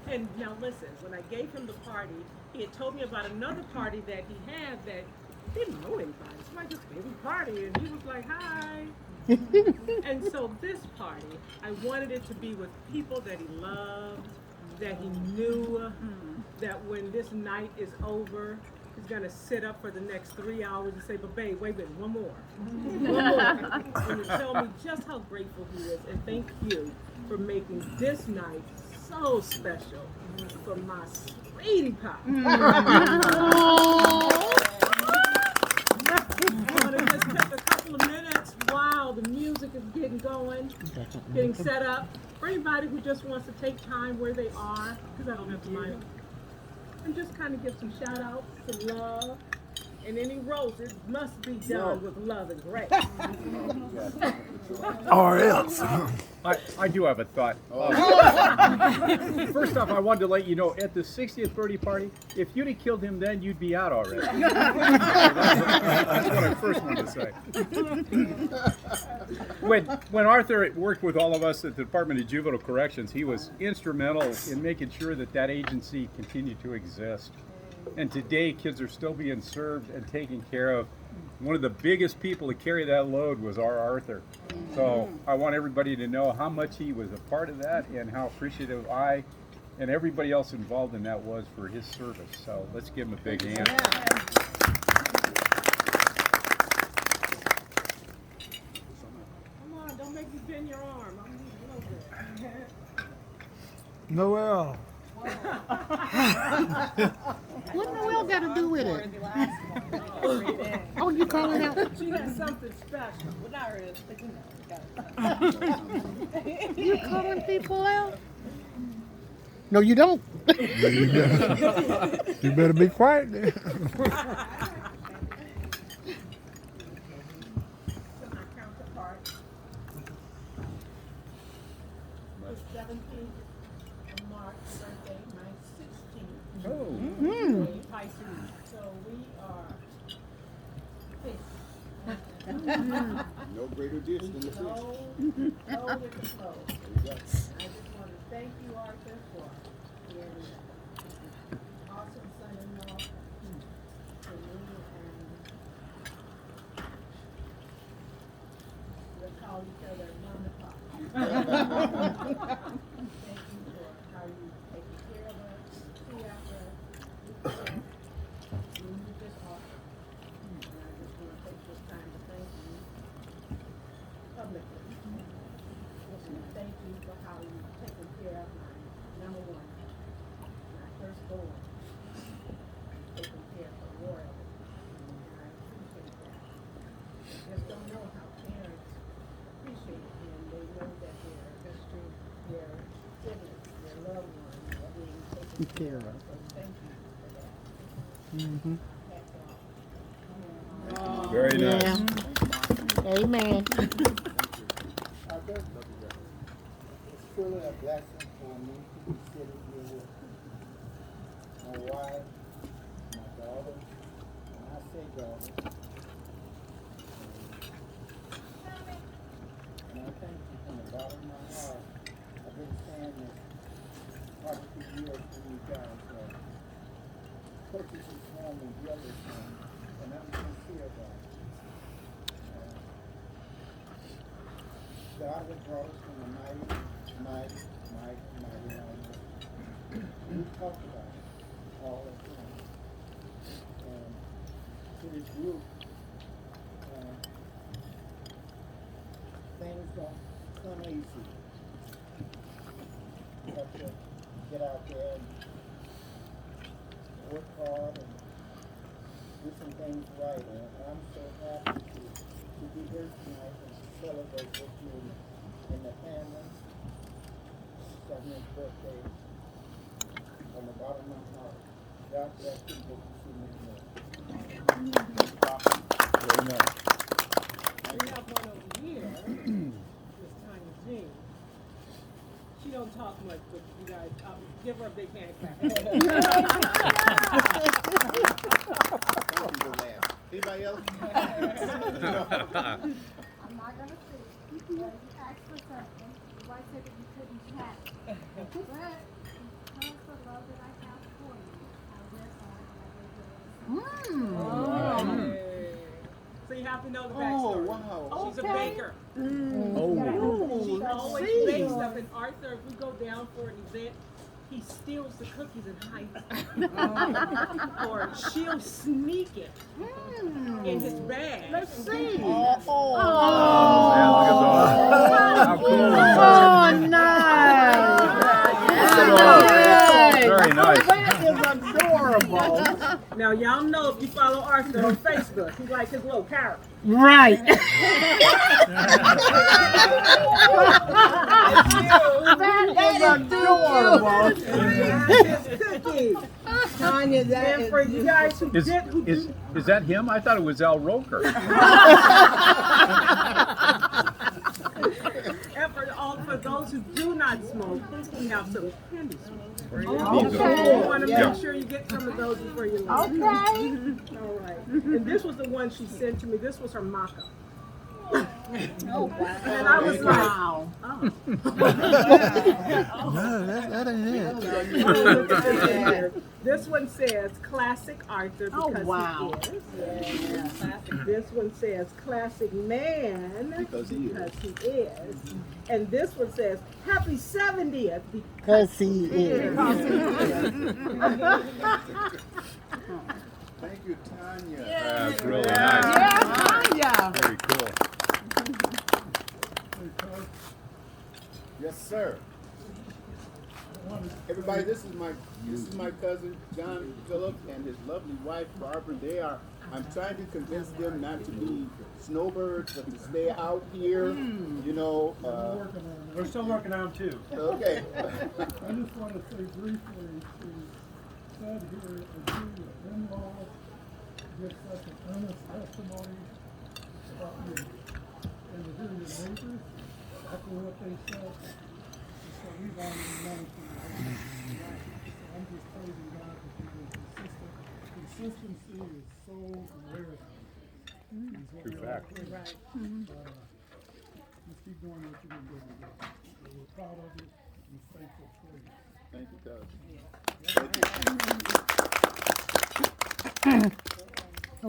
And now listen, when I gave him the party, he had told me about another party that he had that didn't know anybody. So I just gave him a party, and he was like, "Hi." And so this party, I wanted it to be with people that he loved, that he knew, that when this night is over, he's gonna sit up for the next 3 hours and say, "But babe, wait a minute, one more, one more," and to tell me just how grateful he is, and thank you for making this night so special for my sweetie pie. I want to just take a couple of minutes while the music is getting going, getting set up. For anybody who just wants to take time where they are, because I don't have to mind, and just kind of give some shout outs, some love. And any roses must be done with love and grace. Or else. I do have a thought. First off, I wanted to let you know, at the 60th birthday party, if you'd have killed him then, you'd be out already. That's what I first wanted to say. When Arthur worked with all of us at the Department of Juvenile Corrections, he was instrumental in making sure that that agency continued to exist. And today, kids are still being served and taken care of. One of the biggest people to carry that load was our Arthur. So I want everybody to know how much he was a part of that and how appreciative I and everybody else involved in that was for his service. So let's give him a big hand. Come on, don't make me bend your arm. I'm a little bit. Noel. What Noel got to do with it? Oh, you calling out? She has something special. Well, not really, but you know. You calling people out? No, you don't. You better be quiet then. To my counterpart, the 17th of March birthday, my 16th. Pisces. So we are No greater dish than the fish. no with the flow. I just want to thank you, Arthur, for being an awesome son-in-law to me, and we'll call each other Mama Papa. Thank you for how you take care of us, see after us, you just awesome. And I just want to take this time to thank you publicly. And thank you for how you've taken care of my number one, my firstborn, taking care of royally. And I appreciate that. I just don't know how parents appreciate it when they know that their history, their siblings, their loved ones are being taken care of. So thank you for that. That's all. Very nice. Yeah. Amen. Arthur, it's truly a blessing for me to be sitting here with my wife, my daughter, and I say daughter. And I thank you from the bottom of my heart. I've been saying this quite a few years for you guys. Purchase this home and build this home, and I'm sincere about it. God has brought us from a mighty long way. We talked about it all the time. And to this group, things don't come easy. You have to get out there and work hard and do some things right. And I'm so happy to be here tonight and to celebrate with you and the family. 70th birthday from the bottom of my heart. God bless you. Hope to see many more. Very nice. We have one over here, Miss Tanya Jean. She don't talk much, but you guys, give her a big hand clap. Anybody else? I'm not gonna say, you asked for something, the wife said that you couldn't chat. But, So you have to know the Oh, backstory. wow. She's a baker. Oh. She always see. bakes stuff, and Arthur, if we go down for an event, he steals the cookies and hides them. Or she'll sneak it in his bag. Let's see. Man, look at those. How cool is that? Oh, nice. Very nice. That is adorable. Now y'all know if you follow Arthur on Facebook, he's like his little carrot. Right. That is adorable. Tanya, that And for you guys who Is, did, who is, is that him? I thought it was Al Roker. and for those who do not smoke, we have some candy smoke. These You are- want to Yeah. make sure you get some of those before you leave. Okay. All right. And this was the one she sent to me. This was her mock-up. Oh, wow. And I was like, Wow. oh. No, that ain't it. This one says classic Arthur because Oh, wow. he is. This one says classic man Because he is. And this one says happy 70th Because he is. Thank you, Tanya. That's really nice. Tanya. Very cool. Yes, sir. Everybody, this is my cousin John Phillip and his lovely wife Barbara. I'm trying to convince them not to be snowbirds, but to stay out here. You know. We're still working on them too. Okay. I just want to say briefly to Ted here, as your in-laws give such an earnest testimony about you, and to hear your neighbors after what they said, so we've already known from the beginning. So I'm just praising God that you've been consistent. Consistency is so rare. True fact. Right. Just keep doing what you've been doing. We're proud of you. You're faithful for you. Thank you, Doug.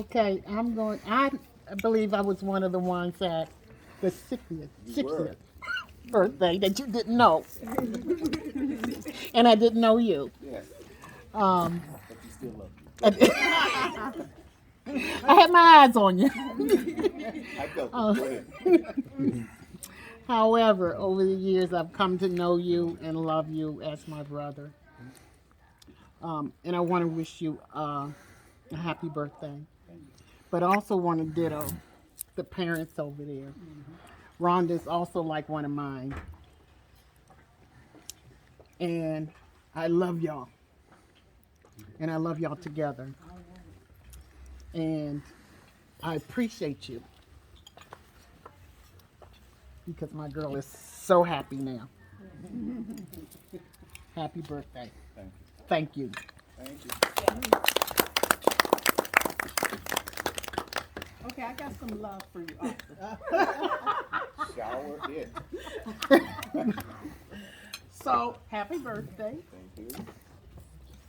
Okay, I believe I was one of the ones at the 60th birthday that you didn't know. And I didn't know you. Yes. But you still love me. I had my eyes on you. I felt it. Go ahead. However, over the years, I've come to know you and love you as my brother. And I want to wish you a happy birthday. But I also want to ditto the parents over there. Rhonda's also like one of mine. And I love y'all. And I love y'all together. And I appreciate you. Because my girl is so happy now. Happy birthday. Thank you. Thank you. Okay, I got some love for you, Arthur. Shower it. So, happy birthday. Thank you.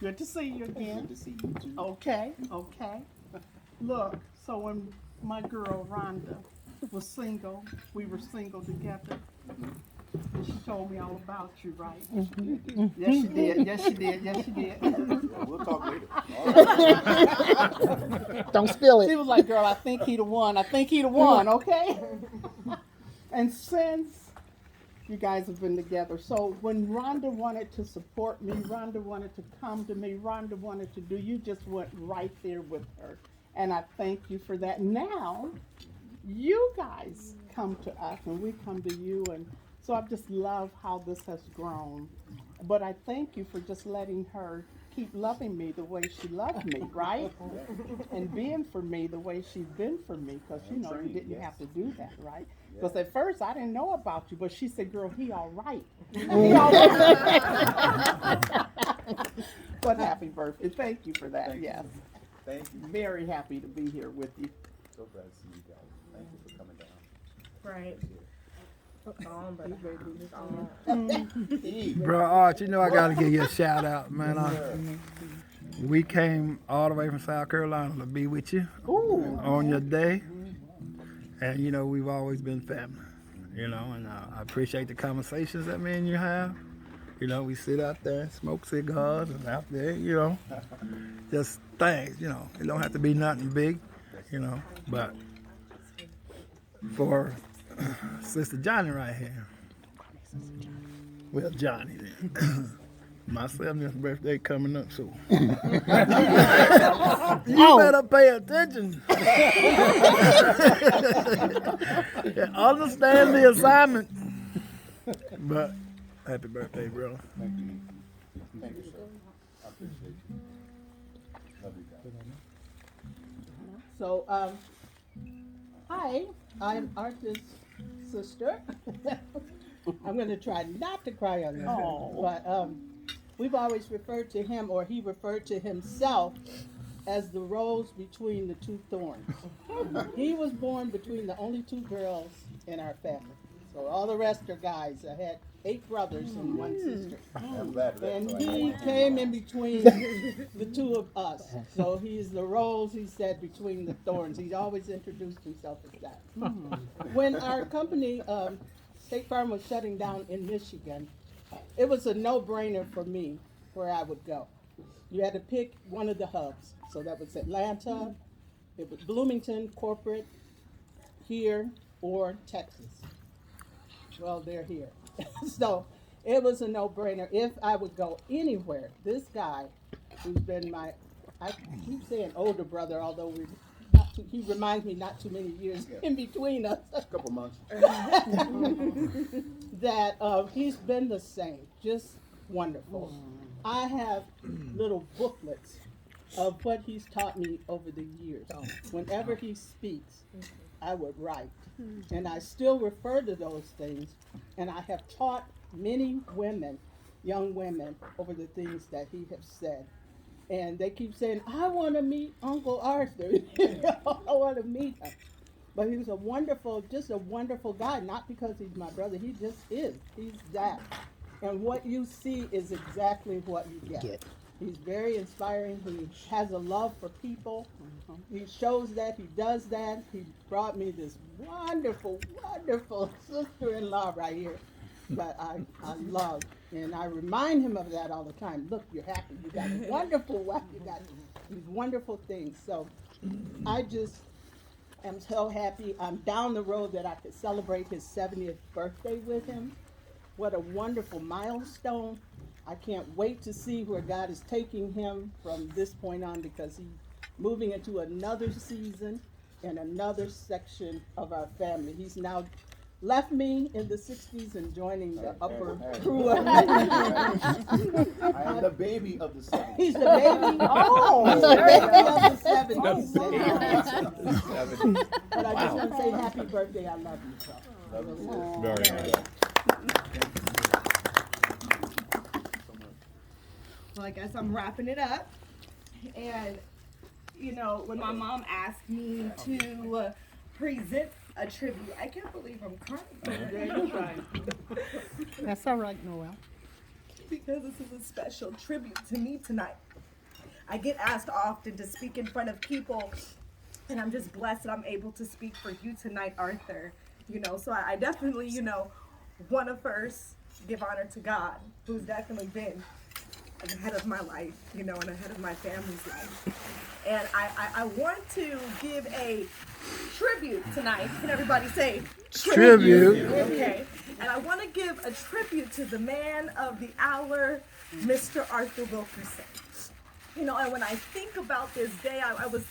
Good to see you again. Good to see you too. Okay. Look, so when my girl Rhonda was single, we were single together. And she told me all about you, right? Yes, she did. Yes, she did. Yes, she did. Well, we'll talk later. All right. Don't spill She it. was like, girl, I think he the one. I think he the one, okay? And since you guys have been together, so when Rhonda wanted to support me, Rhonda wanted to come to me, Rhonda wanted to do, you just went right there with her. And I thank you for that. Now, you guys come to us and we come to you, and so I just love how this has grown. But I thank you for just letting her keep loving me the way she loved me, right? And being for me the way she's been for me, because you know you didn't have to do that, right? Because at first I didn't know about you, but she said, girl, he all right. He all right. But happy birthday. Thank you for that, Thank you. yes. Thank you. Very happy to be here with you. So glad to see you guys. Thank you for coming down. Right. Bro, Art, you know I gotta give you a shout out, man. We came all the way from South Carolina to be with you on your day. And, you know, we've always been family, you know, and I appreciate the conversations that me and you have. You know, we sit out there and smoke cigars and out there, you know, just things, you know. It don't have to be nothing big, you know, but for Sister Johnny right here, well, Johnny then. My 70th birthday coming up soon. You better pay attention. Yeah, understand the assignment. But happy birthday, bro. Thank you. Thank you, sir. I appreciate you. Love you guys. So, hi, I'm Arthur's sister. I'm going to try not to cry on this one, but we've always referred to him, or he referred to himself, as the rose between the two thorns. He was born between the only two girls in our family. So all the rest are guys. I had 8 brothers and 1 sister. I'm glad of that. And So I he know. came in between the two of us. So he's the rose, he said, between the thorns. He always introduced himself as that. When our company, State Farm, was shutting down in Michigan, it was a no-brainer for me where I would go. You had to pick one of the hubs. So that was Atlanta, it was Bloomington, corporate, here, or Texas. Well, they're here. So it was a no-brainer. If I would go anywhere, this guy, who's been my, I keep saying older brother, although we're not too, he reminds me not too many years in between us, A couple months. that he's been the same, just wonderful. I have little booklets of what he's taught me over the years. Whenever he speaks, I would write. And I still refer to those things. And I have taught many women, young women, over the things that he has said. And they keep saying, I want to meet Uncle Arthur. I want to meet him. But he was a wonderful, just a wonderful guy, not because he's my brother. He just is. He's that. And what you see is exactly what you get. He's very inspiring. He has a love for people. He shows that. He does that. He brought me this wonderful, wonderful sister-in-law right here that I love. And I remind him of that all the time. Look, you're happy. You got a wonderful wife. You got these wonderful things. So I just am so happy. I'm down the road that I could celebrate his 70th birthday with him. What a wonderful milestone. I can't wait to see where God is taking him from this point on, because he's moving into another season and another section of our family. He's now left me in the 60s and joining the upper crew. I am the baby of the 70s. He's the baby. Oh, he's the baby of the 70s. But I just want to say happy birthday. I love you, so. Very nice. Well, I guess I'm wrapping it up. And, you know, when my mom asked me to present a tribute, I can't believe I'm crying. That's all right, Noel. Because this is a special tribute to me tonight. I get asked often to speak in front of people, and I'm just blessed that I'm able to speak for you tonight, Arthur. You know, so I definitely, you know, want to first give honor to God, who's definitely been ahead of my life, you know, and ahead of my family's life. And I want to give a tribute tonight. Can everybody say Tribute. Okay. And I want to give a tribute to the man of the hour, Mr. Arthur Wilkerson. You know, and when I think about this day, I was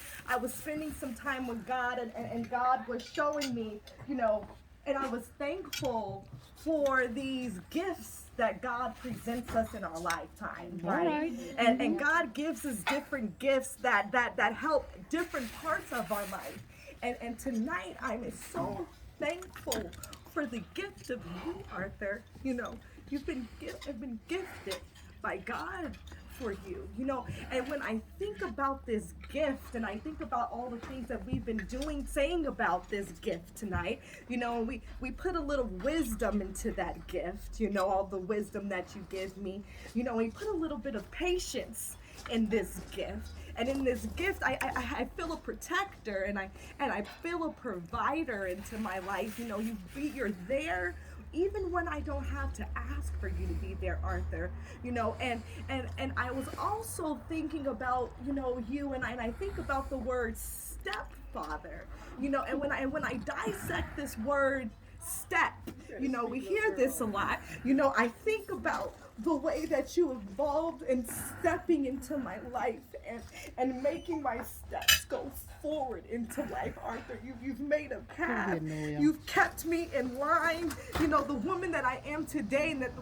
spending some time with God, and God was showing me, you know, and I was thankful for these gifts that God presents us in our lifetime, right? And God gives us different gifts that help different parts of our life. And tonight I'm so thankful for the gift of you, Arthur. You know, I've been gifted by God for you, you know. And when I think about this gift, and I think about all the things that we've been saying about this gift tonight, you know, we put a little wisdom into that gift, you know, all the wisdom that you give me, you know, we put a little bit of patience in this gift. And in this gift, I feel a protector, and I feel a provider into my life. You know, you're there even when I don't have to ask for you to be there, Arthur. You know, and I was also thinking about, you know, you, and I think about the word stepfather. You know, and when I dissect this word step, you know, we hear this a lot. You know, I think about the way that you evolved in stepping into my life and making my steps go forward into life, Arthur. You've made a path. You've kept me in line. You know, the woman that I am today, and that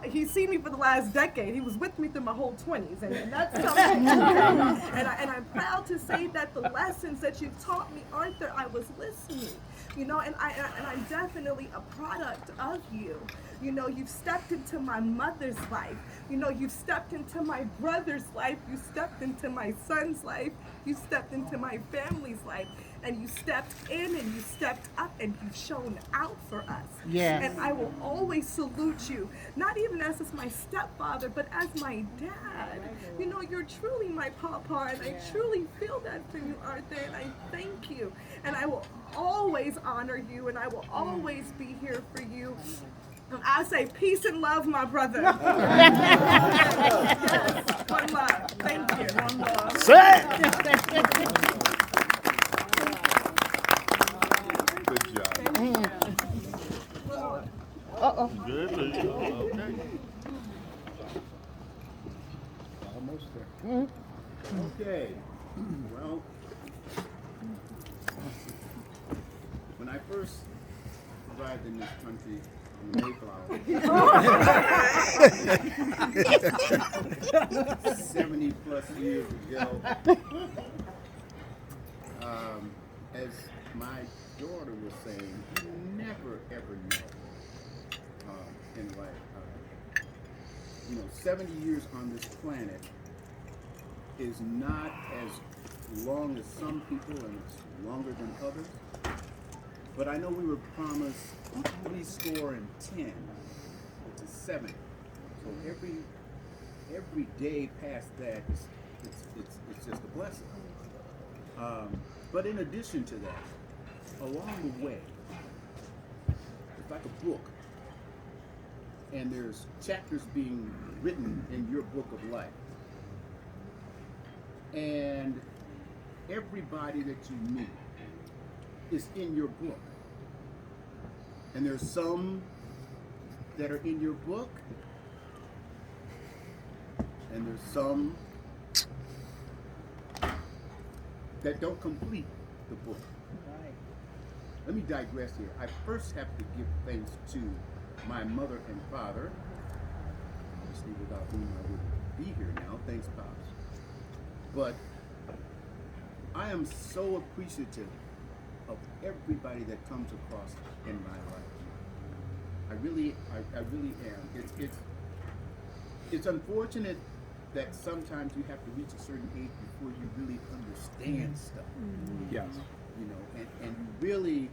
he's seen me for the last decade. He was with me through my whole 20s, and that's something. and I'm proud to say that the lessons that you've taught me, Arthur, I was listening. You know, and I'm definitely a product of you. You know, you've stepped into my mother's life. You know, you've stepped into my brother's life. You stepped into my son's life. You stepped into my family's life. And you stepped in and you stepped up and you've shown out for us. Yes. And I will always salute you, not even as my stepfather, but as my dad. You know, you're truly my papa, and I truly feel that for you, Arthur, and I thank you. And I will always honor you, and I will always be here for you. And I say peace and love, my brother. Yes, one love. Thank you. One love. Say Good job. Uh-oh. Almost there. Okay. Well, when I first arrived in this country on the Mayflower, 70 plus years ago, as my daughter was saying, you never ever know in life. You know, 70 years on this planet is not as long as some people, and it's longer than others. But I know we were promised 3 and 10, which is 70. So every day past that is it's just a blessing. But in addition to that, along the way, it's like a book, and there's chapters being written in your book of life. And everybody that you meet is in your book. And there's some that are in your book, and there's some that don't complete the book. Right. Let me digress here. I first have to give thanks to my mother and father, obviously without whom I wouldn't be here now. Thanks, Pops. But I am so appreciative of everybody that comes across in my life. I really am. It's unfortunate that sometimes you have to reach a certain age before you really understand stuff. Yes. You know, and you really,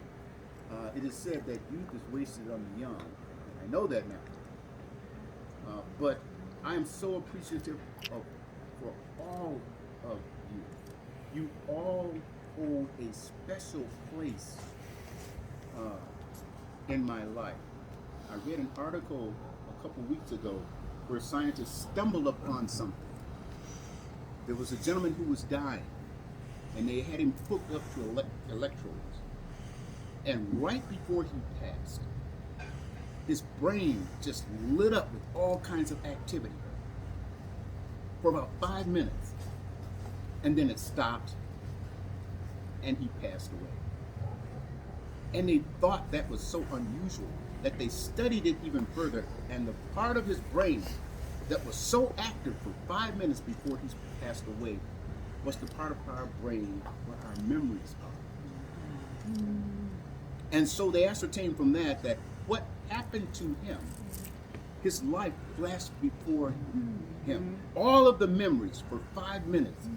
it is said that youth is wasted on the young. And I know that now. But I am so appreciative for all of you. You all hold a special place in my life. I read an article a couple weeks ago where scientists stumbled upon something. There was a gentleman who was dying, and they had him hooked up to electrodes. And right before he passed, his brain just lit up with all kinds of activity for about 5 minutes. And then it stopped, and he passed away. And they thought that was so unusual that they studied it even further, and the part of his brain that was so active for 5 minutes before he passed away was the part of our brain where our memories are. And so they ascertained from that what happened to him, his life flashed before him. All of the memories for 5 minutes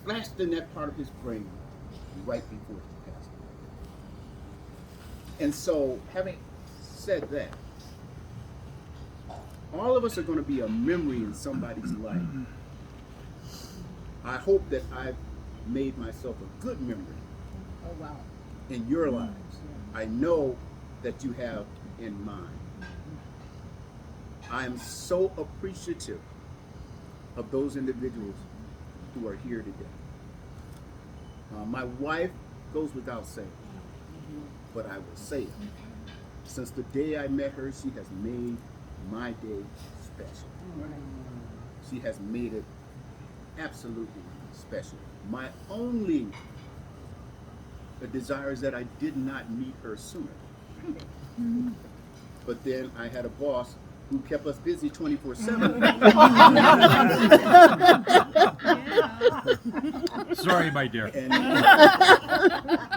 flashed in that part of his brain right before he passed away. And so, having said that, all of us are going to be a memory in somebody's life. I hope that I've made myself a good memory Oh, wow. in your lives. I know that you have in mine. I am so appreciative of those individuals who are here today. My wife goes without saying, but I will say it. Since the day I met her, she has made my day special. She has made it absolutely special. My only desire is that I did not meet her sooner. But then I had a boss who kept us busy 24/7. Sorry, my dear. And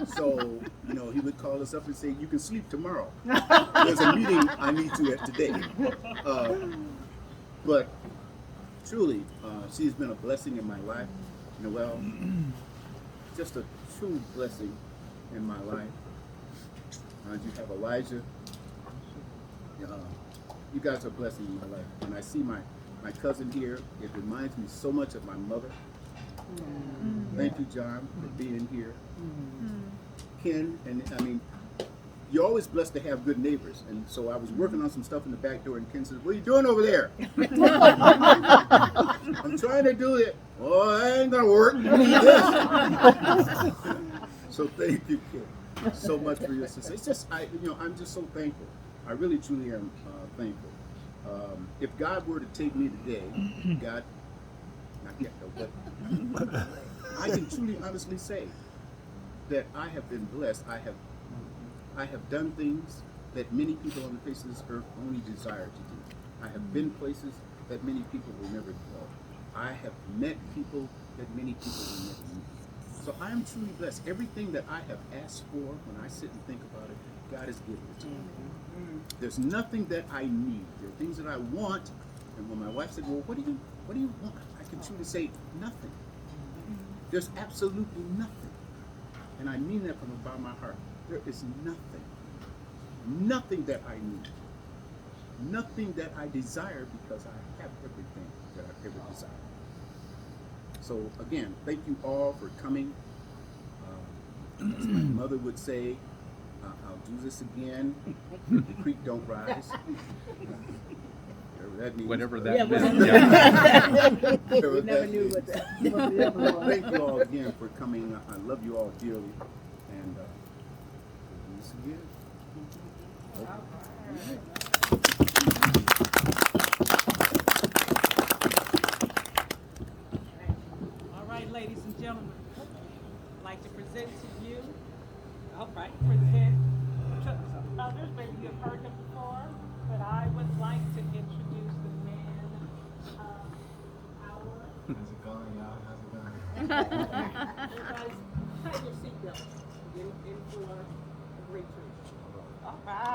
so, you know, he would call us up and say, "You can sleep tomorrow. There's a meeting I need to at today." But truly, she's been a blessing in my life. Noelle, just a true blessing in my life. You have Elijah. You guys are a blessing in my life. When I see my cousin here, it reminds me so much of my mother. Thank you, John, for being here. Ken, and I mean, you're always blessed to have good neighbors. And so I was working on some stuff in the back door, and Ken says, "What are you doing over there?" "I'm trying to do it." "Oh, that ain't gonna work. So thank you, Ken, so much for your success. It's just, I'm just so thankful. I really, truly am thankful. If God were to take me today, God, not yet though, but I can truly, honestly say that I have been blessed. I have done things that many people on the face of this earth only desire to do. I have been places that many people will never go. I have met people that many people will never meet. So I am truly blessed. Everything that I have asked for, when I sit and think about it, God has given it to me. There's nothing that I need. There are things that I want, and when my wife said, "Well, what do you want?" I can truly say, nothing. There's absolutely nothing. And I mean that from the bottom of my heart. There is nothing. Nothing that I need. Nothing that I desire, because I have everything that I've ever desired. So again, thank you all for coming. As my mother would say, I'll do this again. The creek don't rise. Whatever that means. Whatever that Yeah, means. whatever. Whatever We never that knew means. what that was. Thank you all again for coming. I love you all dearly. And we'll do this again. All right, ladies and gentlemen, I'd like to present to you, others, maybe you've heard them before, but I would like to introduce the man of our. How's it going, y'all? How's it going? You guys, tie your seatbelts, in for a great treat. All right.